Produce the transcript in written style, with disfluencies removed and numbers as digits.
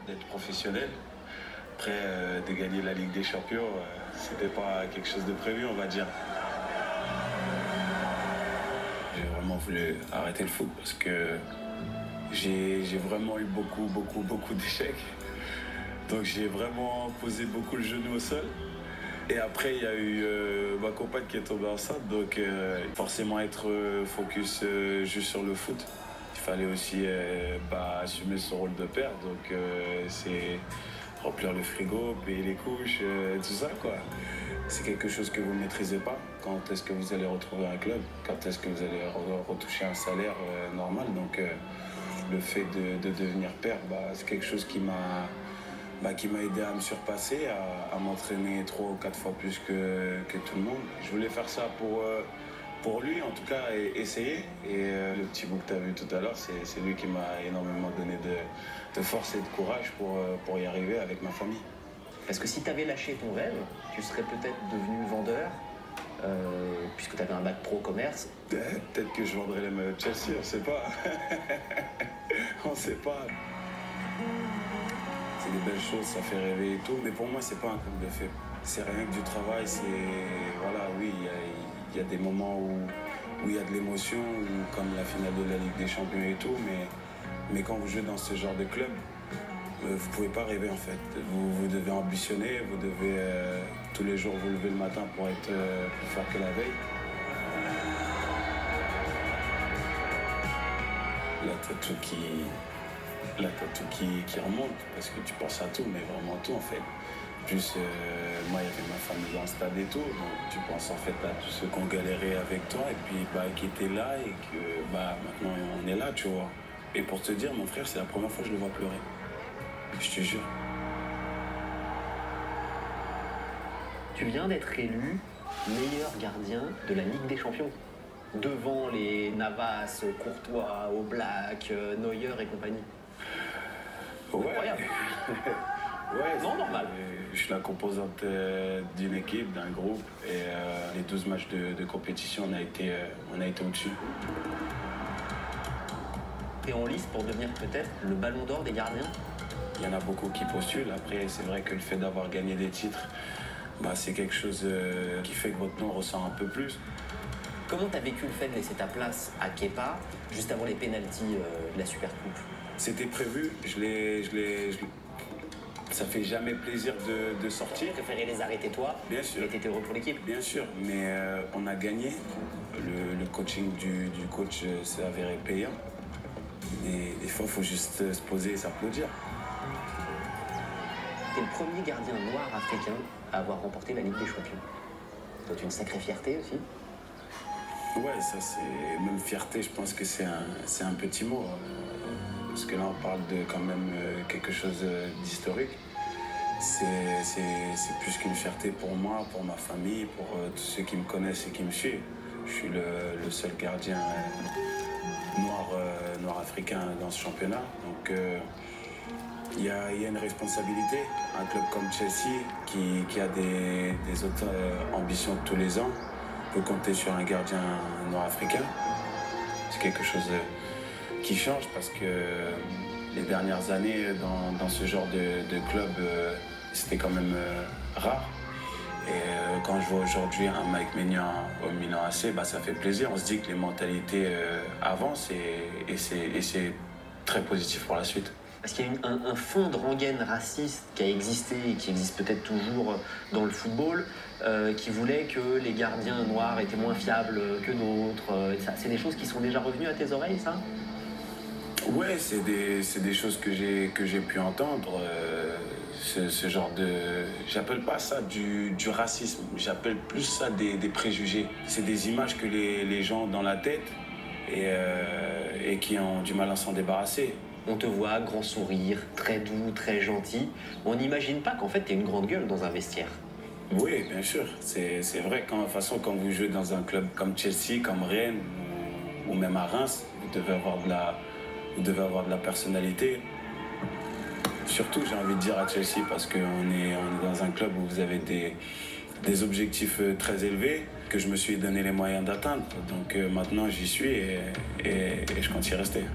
d'être professionnel. Après, de gagner la Ligue des Champions, c'était pas quelque chose de prévu, on va dire. J'ai vraiment voulu arrêter le foot parce que j'ai vraiment eu beaucoup d'échecs. Donc j'ai vraiment posé beaucoup le genou au sol. Et après, il y a eu ma compagne qui est tombée enceinte, donc forcément être focus juste sur le foot. Il fallait aussi assumer son rôle de père, donc c'est remplir le frigo, payer les couches, tout ça quoi. C'est quelque chose que vous ne maîtrisez pas. Quand est-ce que vous allez retrouver un club? Quand est-ce que vous allez retoucher un salaire normal? Donc le fait de devenir père, c'est quelque chose qui m'a aidé à me surpasser, à m'entraîner 3 ou 4 fois plus que tout le monde. Je voulais faire ça pour lui, en tout cas, essayer. Et le petit bout que tu as vu tout à l'heure, c'est lui qui m'a énormément donné de force et de courage pour y arriver avec ma famille. Parce que si tu avais lâché ton rêve, tu serais peut-être devenu vendeur, puisque tu avais un bac pro commerce. Peut-être que je vendrais les maillots de Chelsea, on sait pas. On sait pas. C'est des belles choses, ça fait rêver et tout, mais pour moi, c'est pas un conte de fées. C'est rien que du travail, voilà, oui, il y a des moments où il y a de l'émotion, comme la finale de la Ligue des Champions et tout, mais quand vous jouez dans ce genre de club, vous pouvez pas rêver en fait. Vous devez ambitionner, vous devez tous les jours vous lever le matin pour être plus fort que la veille. Là, t'as tout qui remonte parce que tu penses à tout, mais vraiment tout en fait. Plus moi, il y avait ma famille dans le stade et tout, donc tu penses en fait à tous ceux qui ont galéré avec toi et puis qui étaient là et que maintenant on est là, tu vois. Et pour te dire, mon frère, c'est la première fois que je le vois pleurer. Je te jure. Tu viens d'être élu meilleur gardien de la Ligue des Champions. Devant les Navas, Courtois, Oblak, Neuer et compagnie. Ouais. Incroyable. Ouais, non, normal. Je suis la composante d'une équipe, d'un groupe. Et les 12 matchs de compétition, on a été au-dessus. T'es en lice pour devenir peut-être le ballon d'or des gardiens? Il y en a beaucoup qui postulent. Après, c'est vrai que le fait d'avoir gagné des titres, c'est quelque chose qui fait que votre nom ressort un peu plus. Comment t'as vécu le fait de laisser ta place à Kepa juste avant les pénaltys de la Supercoupe? C'était prévu, ça fait jamais plaisir de sortir. Tu préférais les arrêter toi? Bien sûr. Mais t'étais heureux pour l'équipe? Bien sûr, mais on a gagné. Le coaching du coach s'est avéré payant. Et des fois, il faut juste se poser et s'applaudir. T'es le premier gardien noir africain à avoir remporté la Ligue des Champions. C'est une sacrée fierté aussi. Ouais, ça c'est... Même fierté, je pense que c'est un petit mot. Parce que là, on parle de quand même quelque chose d'historique. C'est plus qu'une fierté pour moi, pour ma famille, pour tous ceux qui me connaissent et qui me suivent. Je suis le seul gardien noir africain dans ce championnat. Donc il y a une responsabilité. Un club comme Chelsea qui a des autres ambitions tous les ans peut compter sur un gardien noir africain. C'est quelque chose qui change parce que les dernières années dans ce genre de club, c'était quand même rare. Et quand je vois aujourd'hui un Mike Maignan au Milan AC, ça fait plaisir. On se dit que les mentalités avancent et c'est très positif pour la suite. Parce qu'il y a un fond de rengaine raciste qui a existé et qui existe peut-être toujours dans le football, qui voulait que les gardiens noirs étaient moins fiables que d'autres. C'est des choses qui sont déjà revenues à tes oreilles, ça? Ouais, c'est des choses que j'ai pu entendre. Ce genre de... J'appelle pas ça du racisme, j'appelle plus ça des préjugés. C'est des images que les gens ont dans la tête et qui ont du mal à s'en débarrasser. On te voit, grand sourire, très doux, très gentil. On n'imagine pas qu'en fait, t'es une grande gueule dans un vestiaire. Oui, bien sûr. C'est vrai, de toute façon, quand vous jouez dans un club comme Chelsea, comme Rennes ou même à Reims, vous devez avoir de la personnalité. Surtout, j'ai envie de dire à Chelsea, parce qu'on est dans un club où vous avez des objectifs très élevés que je me suis donné les moyens d'atteindre. Donc maintenant, j'y suis et je compte y rester.